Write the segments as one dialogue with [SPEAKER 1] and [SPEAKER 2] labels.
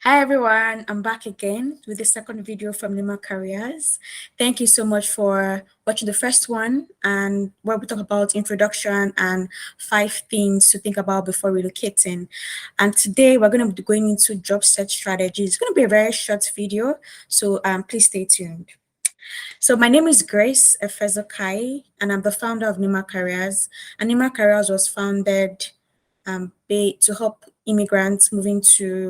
[SPEAKER 1] Hi everyone, I'm back again with the second video from Neema Careers. Thank you so much for watching the first one and where we talk about introduction and 5 things to think about before relocating. And today we're going to be going into job search strategies. It's going to be a very short video, so please stay tuned. So my name is Grace Efezokai and I'm the founder of Neema Careers. And Neema Careers was founded to help immigrants moving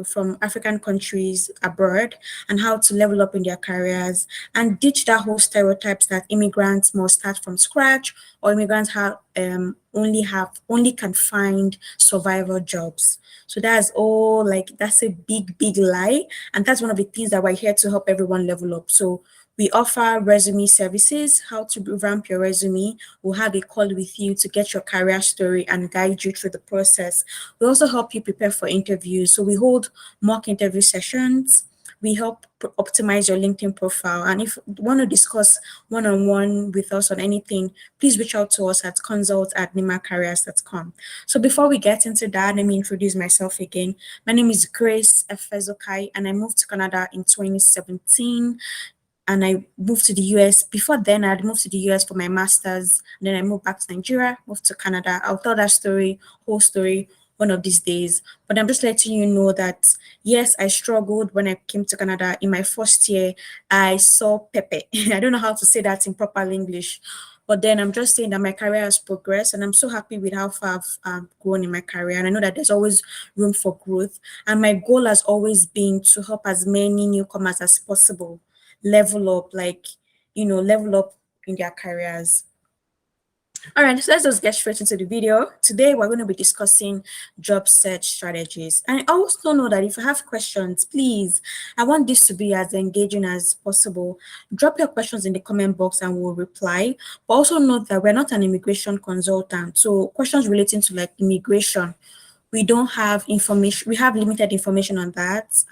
[SPEAKER 1] from African countries abroad and how to level up in their careers and ditch that whole stereotypes that immigrants must start from scratch or immigrants only can find survival jobs. So that's a big lie, and that's one of the things that we're here to help everyone level up. So we offer resume services, how to revamp your resume. We'll have a call with you to get your career story and guide you through the process. We also help you prepare for interviews. So we hold mock interview sessions. We help optimize your LinkedIn profile. And if you want to discuss one-on-one with us on anything, please reach out to us at consult@nemacareers.com. So before we get into that, let me introduce myself again. My name is Grace Efezokai, and I moved to Canada in 2017 and I moved to the US. Before then, I had moved to the US for my master's. And then I moved back to Nigeria, moved to Canada. I'll tell that whole story, one of these days. But I'm just letting you know that, yes, I struggled when I came to Canada. In my first year, I saw Pepe. I don't know how to say that in proper English. But then I'm just saying that my career has progressed and I'm so happy with how far I've grown in my career. And I know that there's always room for growth. And my goal has always been to help as many newcomers as possible level up, level up in their careers. All right, so let's just get straight into the video. Today, we're going to be discussing job search strategies. And I also know that if you have questions, please, I want this to be as engaging as possible. Drop your questions in the comment box and we'll reply. But also note that we're not an immigration consultant. So questions relating to like immigration, we don't have information, we have limited information on that.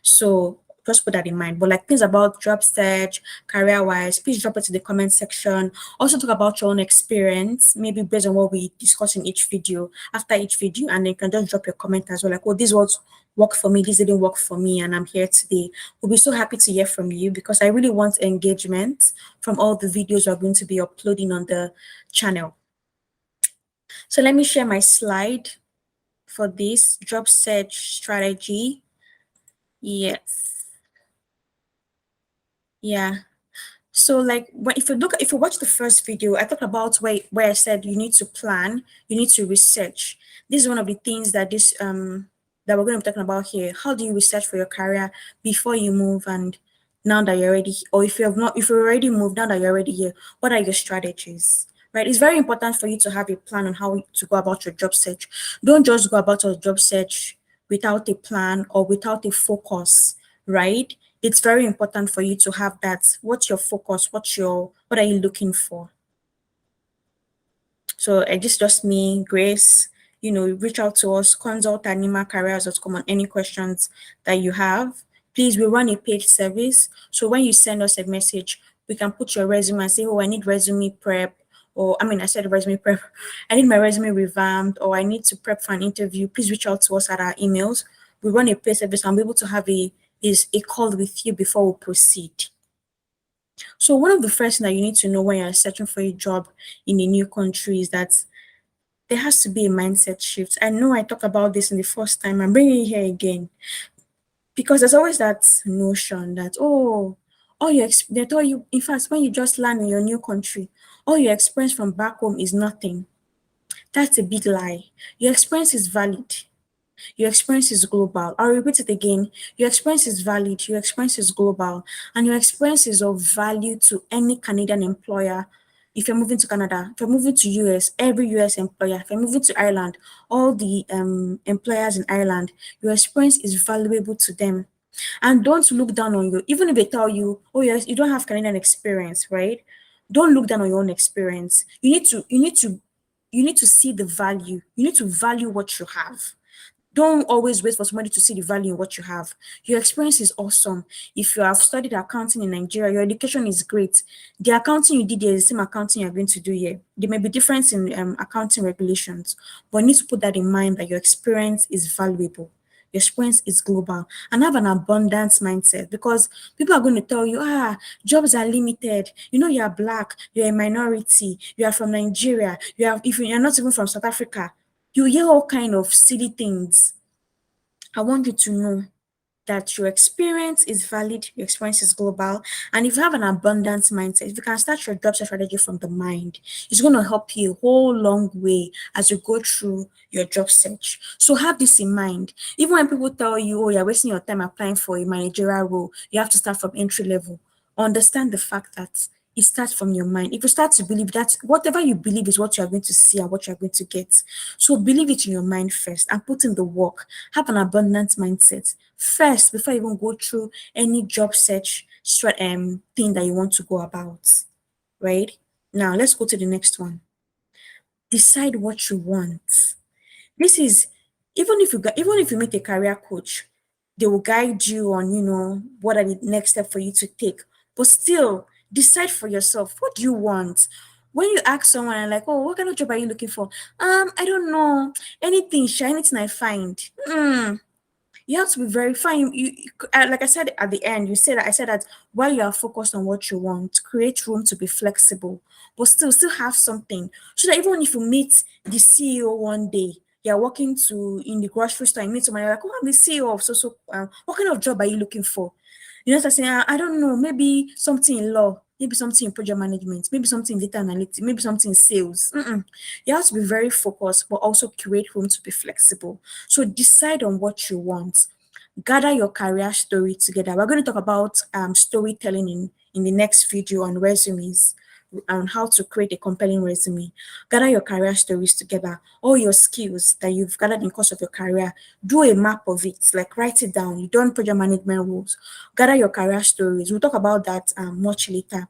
[SPEAKER 1] So just put that in mind. But like things about job search, career-wise, please drop it in the comment section. Also talk about your own experience, maybe based on what we discuss in each video, after each video, and then you can just drop your comment as well. Like, oh, this was worked for me, this didn't work for me, and I'm here today. We'll be so happy to hear from you because I really want engagement from all the videos we're going to be uploading on the channel. So let me share my slide for this job search strategy. Yes. Yeah. So like if you watch the first video, I talked about where I said you need to plan, you need to research. This is one of the things that that we're going to be talking about here. How do you research for your career before you move, and now that you're already, or if you already moved, now that you're already here, what are your strategies? Right? It's very important for you to have a plan on how to go about your job search. Don't just go about your job search without a plan or without a focus, right? It's very important for you to have that. What's your focus? What are you looking for? So this is just me, Grace. Reach out to us, consult@nemacareers.com on any questions that you have. Please, we run a paid service. So when you send us a message, we can put your resume and say, oh, I need resume prep. Or I said resume prep. I need my resume revamped, or I need to prep for an interview. Please reach out to us at our emails. We run a paid service and be able to have a call with you before we proceed. So one of the first things that you need to know when you're searching for a job in a new country is that there has to be a mindset shift. I know I talked about this in the first time. I'm bringing it here again because there's always that notion that, they tell you, in fact, when you just land in your new country, all your experience from back home is nothing. That's a big lie. Your experience is valid. Your experience is global. I'll repeat it again. Your experience is valid. Your experience is global. And your experience is of value to any Canadian employer. If you're moving to Canada, if you're moving to US, every US employer, if you're moving to Ireland, all the employers in Ireland, your experience is valuable to them. And don't look down on you, even if they tell you, oh yes, you don't have Canadian experience, right? Don't look down on your own experience. You need to see the value. You need to value what you have. Don't always wait for somebody to see the value in what you have. Your experience is awesome. If you have studied accounting in Nigeria, your education is great. The accounting you did here is the same accounting you're going to do here. There may be difference in accounting regulations, but you need to put that in mind that your experience is valuable. Your experience is global. And have an abundance mindset, because people are going to tell you, jobs are limited. You know, you're black, you're a minority, you are from Nigeria, if you're not even from South Africa, you hear all kind of silly things. I want you to know that your experience is valid, your experience is global, and if you have an abundance mindset, if you can start your job search strategy from the mind, it's going to help you a whole long way as you go through your job search. So have this in mind. Even when people tell you, oh, you're wasting your time applying for a managerial role, you have to start from entry level. Understand the fact that it starts from your mind. If you start to believe that whatever you believe is what you are going to see and what you are going to get, so believe it in your mind first and put in the work. Have an abundant mindset first before you even go through any job search thing that you want to go about. Right now, let's go to the next one. Decide what you want. This is, even if you meet a career coach, they will guide you on, what are the next step for you to take. But still, decide for yourself. What do you want? When you ask someone like, oh, what kind of job are you looking for? I don't know. Anything I find. You have to be very fine. Like I said at the end, I said that while you are focused on what you want, create room to be flexible, but still have something, so that even if you meet the CEO one day, you're walking to in the grocery store, you meet someone, you're like, oh, I'm the CEO of so. What kind of job are you looking for? You know, start saying, I don't know, maybe something in law, maybe something in project management, maybe something in data analytics, maybe something in sales. You have to be very focused, but also create room to be flexible. So decide on what you want. Gather your career story together. We're going to talk about storytelling in the next video on resumes, on how to create a compelling resume. Gather your career stories together, all your skills that you've gathered in the course of your career. Do a map of it, like write it down. You don't project management rules. Gather your career stories. We'll talk about that much later.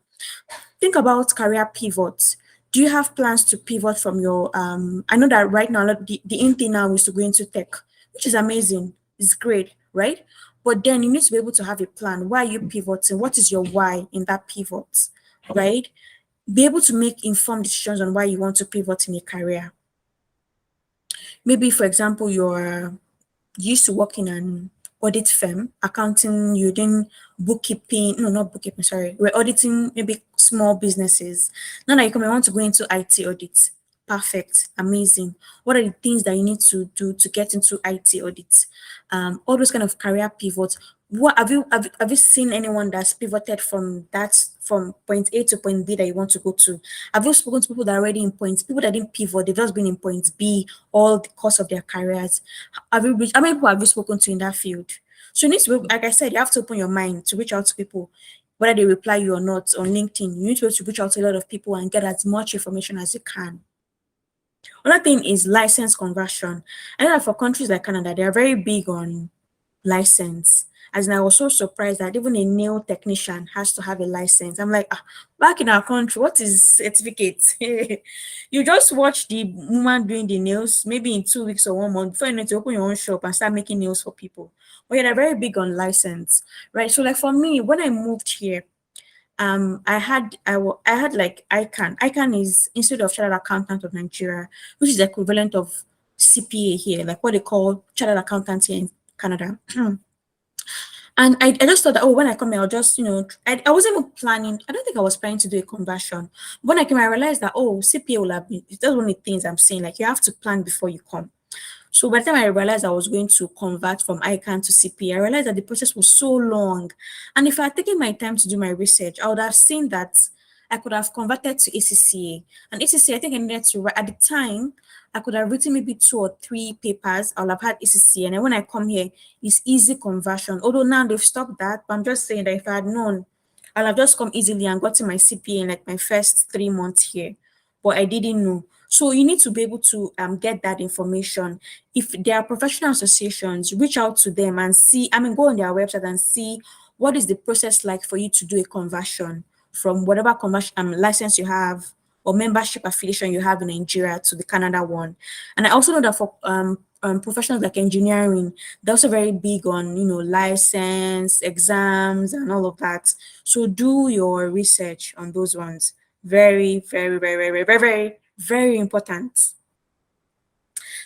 [SPEAKER 1] Think about career pivots. Do you have plans to pivot from your I know that right now the in thing now is to go into tech, which is amazing. It's great, right? But then you need to be able to have a plan. Why are you pivoting? What is your why in that pivot? Right? Be able to make informed decisions on why you want to pivot in a career. Maybe, for example, you're used to work in an audit firm, accounting, you doing bookkeeping, no, not bookkeeping, sorry, we're auditing maybe small businesses. Now that you come, I want to go into IT audit. Perfect, amazing. What are the things that you need to do to get into IT audit? All those kind of career pivots. What have you seen anyone that's pivoted from point A to point B that you want to go to? Have you spoken to people that are already in points, people that didn't pivot, they've just been in point B all the course of their careers? How many people have you spoken to in that field? So you need to like I said, you have to open your mind to reach out to people, whether they reply you or not on LinkedIn. You need to be able to reach out to a lot of people and get as much information as you can. Another thing is license conversion. I know that for countries like Canada, they are very big on license. As in, I was so surprised that even a nail technician has to have a license. I'm like, back in our country, what is certificate? You just watch the woman doing the nails, maybe in 2 weeks or 1 month, before you need to open your own shop and start making nails for people. But yeah, they're very big on license, right? So like for me, when I moved here, I had like ICANN. ICANN is Institute of Chartered Accountant of Nigeria, which is the equivalent of CPA here, like what they call Chartered Accountants here in Canada. And I just thought that, oh, when I come here, I'll just, I wasn't even planning, I don't think I was planning to do a conversion. When I came, I realized that, oh, CPA will have been, that's one of the things I'm saying, like you have to plan before you come. So by the time I realized I was going to convert from ICANN to CPA, I realized that the process was so long. And if I had taken my time to do my research, I would have seen that I could have converted to ACCA. And ACCA, I think I needed to write, at the time, I could have written maybe 2 or 3 papers. I would have had ACCA. And then when I come here, it's easy conversion. Although now they've stopped that, but I'm just saying that if I had known, I'll have just come easily and gotten my CPA in like my first 3 months here. But I didn't know. So you need to be able to get that information. If there are professional associations, reach out to them and see, go on their website and see what is the process like for you to do a conversion from whatever conversion license you have or membership affiliation you have in Nigeria to the Canada one. And I also know that for professionals like engineering, they're also very big on, license, exams, and all of that. So do your research on those ones. Very, very, very, very, very, very, very important.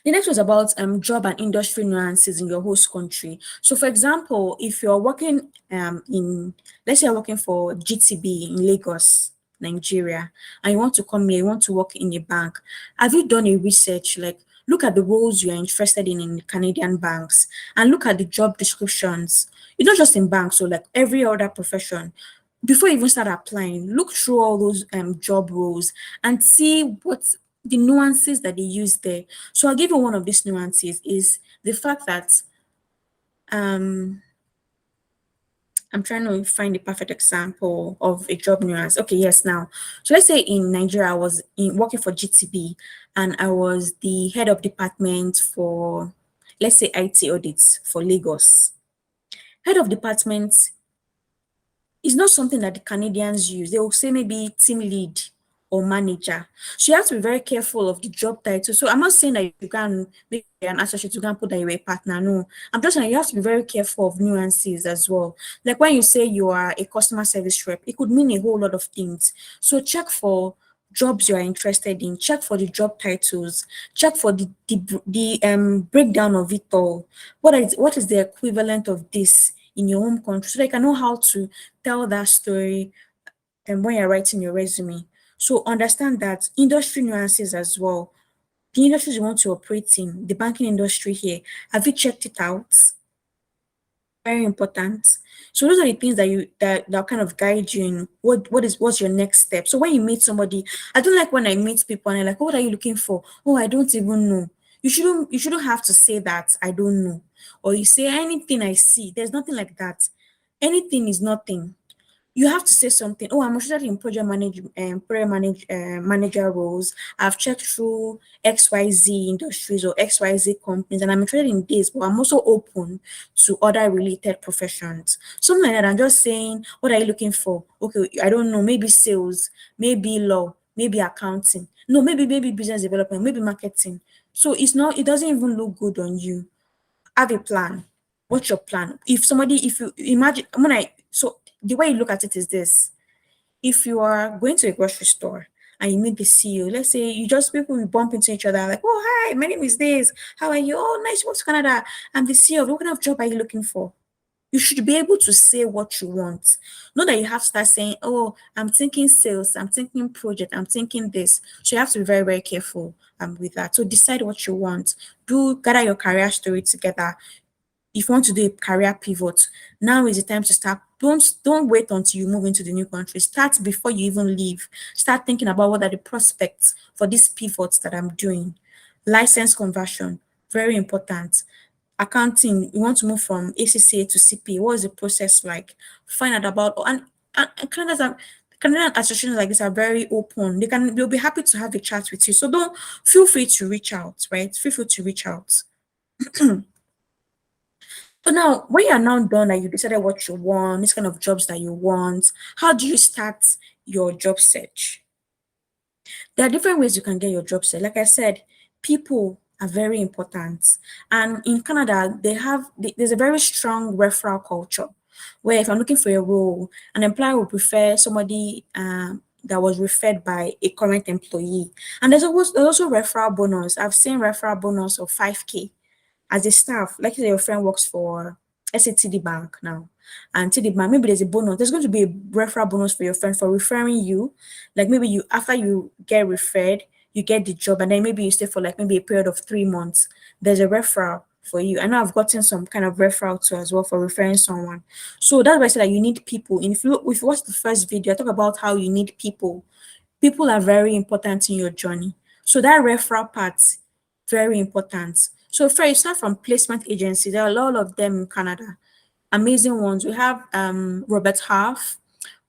[SPEAKER 1] The next was about job and industry nuances in your host country. So, for example, if you're working in, let's say you're working for GTB in Lagos, Nigeria, and you want to come here, you want to work in a bank, have you done a research? Like, look at the roles you are interested in Canadian banks and look at the job descriptions. It's not just in banks, so like every other profession. Before you even start applying, look through all those job roles and see what the nuances that they use there. So I'll give you one of these nuances is the fact that um I'm trying to find the perfect example of a job nuance. Okay, yes, now. So let's say in Nigeria, I was working for GTB and I was the head of department for, let's say, IT audits for Lagos. Head of department is not something that the Canadians use. They will say maybe team lead or manager. So you have to be very careful of the job title. So I'm not saying that you can make an associate, you can put that you're a partner. No, I'm just saying you have to be very careful of nuances as well. Like when you say you are a customer service rep, it could mean a whole lot of things. So check for jobs you are interested in, check for the job titles, check for the breakdown of it all. What is the equivalent of this in your home country so that you can know how to tell that story and when you're writing your resume. So understand that industry nuances as well. The industries you want to operate in, the banking industry here, have you checked it out? Very important. So those are the things that that kind of guide you in what's your next step. So when you meet somebody, I don't like when I meet people and they're like, "Oh, what are you looking for?" "Oh, I don't even know." You shouldn't have to say that I don't know. Or you say anything I see. There's nothing like that. Anything is nothing. You have to say something. "Oh, I'm interested in manager roles. I've checked through XYZ industries or XYZ companies, and I'm interested in this, but I'm also open to other related professions." Something like that. I'm just saying, what are you looking for? Okay, I don't know, maybe sales, maybe law, maybe accounting. No, maybe business development, maybe marketing. So it doesn't even look good on you. Have a plan. What's your plan? If you imagine, so the way you look at it is this. If you are going to a grocery store and you meet the CEO, let's say you just people will bump into each other like, "Oh, hi, my name is this. How are you? Oh, nice to go to Canada. I'm the CEO. What kind of job are you looking for?" You should be able to say what you want. Not that you have to start saying, "Oh, I'm thinking sales, I'm thinking project, I'm thinking this." So you have to be very, very careful with that. So decide what you want. Do gather your career story together. If you want to do a career pivot, now is the time to start. Don't wait until you move into the new country. Start before you even leave. Start thinking about what are the prospects for these pivots that I'm doing. License conversion, very important. Accounting, you want to move from ACCA to CPA. What is the process like? Find out about and Canadian associations like this are very open. They'll be happy to have a chat with you. So don't feel free to reach out, right? Feel free to reach out. So now, when you are now done, like you decided what you want, this kind of jobs that you want, how do you start your job search? There are different ways you can get your job search. Like I said, people are very important. And in Canada, there's a very strong referral culture where if I'm looking for a role, an employer will prefer somebody that was referred by a current employee. And there's also referral bonus. I've seen referral bonus of 5K as a staff. Like say your friend works for, let's say, TD Bank now, and TD Bank, maybe there's a bonus. There's going to be a referral bonus for your friend for referring you. Like maybe you after you get referred, you get the job, and then maybe you stay for like maybe a period of 3 months. There's a referral for you. I know I've gotten some kind of referral too as well for referring someone. So that's why I said that you need people. And if you watch the first video, I talk about how you need people. People are very important in your journey. So that referral part, very important. So first, start from placement agency. There are a lot of them in Canada. Amazing ones. We have Robert Half.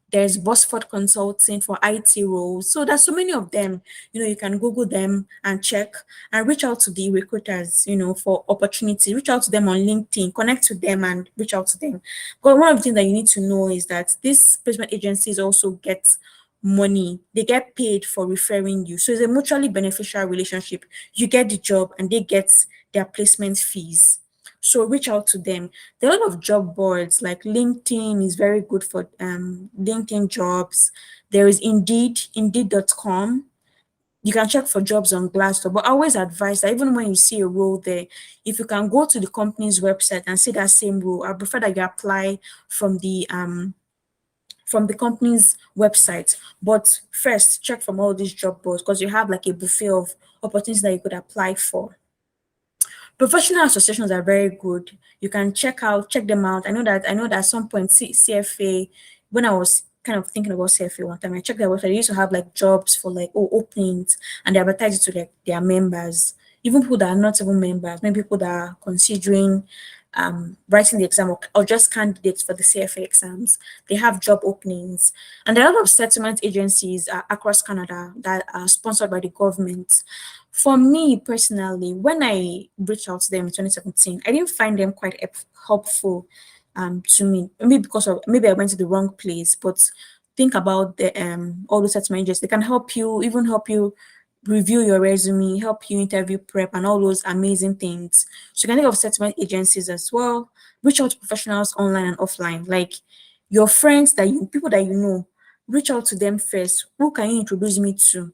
[SPEAKER 1] There's Bosford Consulting for IT roles. So there's so many of them. You can Google them and check and reach out to the recruiters, for opportunity. Reach out to them on LinkedIn, connect to them and reach out to them. But one of the things that you need to know is that these placement agencies also get money. They get paid for referring you. So it's a mutually beneficial relationship. You get the job and they get their placement fees. So reach out to them. There are a lot of job boards like LinkedIn is very good for LinkedIn jobs. There is Indeed, Indeed.com. You can check for jobs on Glassdoor, but I always advise that even when you see a role there, if you can go to the company's website and see that same role, I prefer that you apply from the company's website. But first, check from all these job boards because you have like a buffet of opportunities that you could apply for. Professional associations are very good. You can check them out. I know that at some point CFA, when I was kind of thinking about CFA one time, I checked their website. They used to have like jobs for like openings, and they advertise it to like their members, even people that are not even members, maybe people that are considering writing the exam, or just candidates for the CFA exams. They have job openings, and there are a lot of settlement agencies across Canada that are sponsored by the government. For me personally, when I reached out to them in 2017, I didn't find them quite helpful to me. Maybe I went to the wrong place, but think about the all the settlement agents. They can help you, even help you review your resume, help you interview prep, and all those amazing things. So you can think of settlement agencies as well. Reach out to professionals online and offline, like your friends people that you know. Reach out to them first. Who can you introduce me to?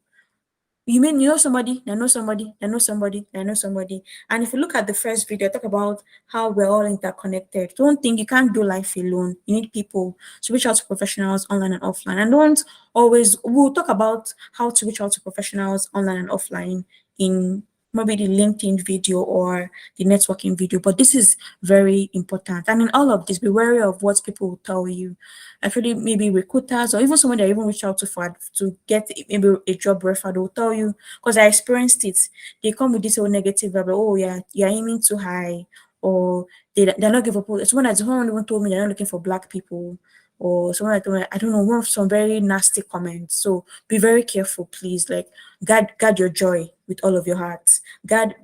[SPEAKER 1] You mean you know somebody, that knows somebody, that knows somebody, that knows somebody. And if you look at the first video, I talk about how we're all interconnected. Don't think you can't do life alone. You need people. So reach out to professionals online and offline. And don't always, we'll talk about how to reach out to professionals online and offline in maybe the LinkedIn video or the networking video. But this is very important. And in all of this, be wary of what people will tell you. I feel maybe recruiters or even someone that even reach out to get maybe a job referral, they'll tell you, because I experienced it. They come with this whole negative vibe, like, oh yeah, you're aiming too high, or they're not giving up. Someone even told me they're not looking for black people, or someone like I don't know, one of some very nasty comments. So be very careful, please. Like guard your joy with all of your heart.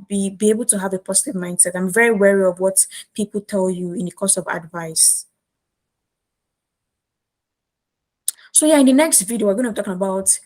[SPEAKER 1] Be able to have a positive mindset. I'm very wary of what people tell you in the course of advice. So yeah, in the next video, we're going to be talking about,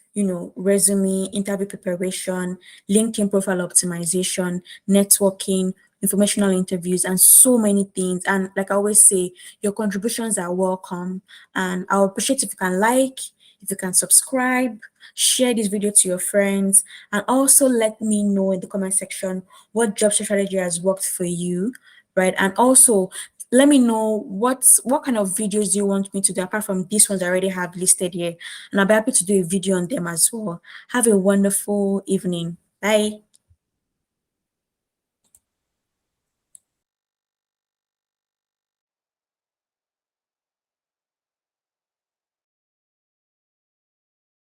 [SPEAKER 1] resume, interview preparation, LinkedIn profile optimization, networking, informational interviews, and so many things. And like I always say, your contributions are welcome. And I'll appreciate if you can like, if you can subscribe, share this video to your friends, and also let me know in the comment section what job strategy has worked for you, right? And also let me know what kind of videos do you want me to do apart from these ones I already have listed here, and I'll be happy to do a video on them as well. Have a wonderful evening. Bye.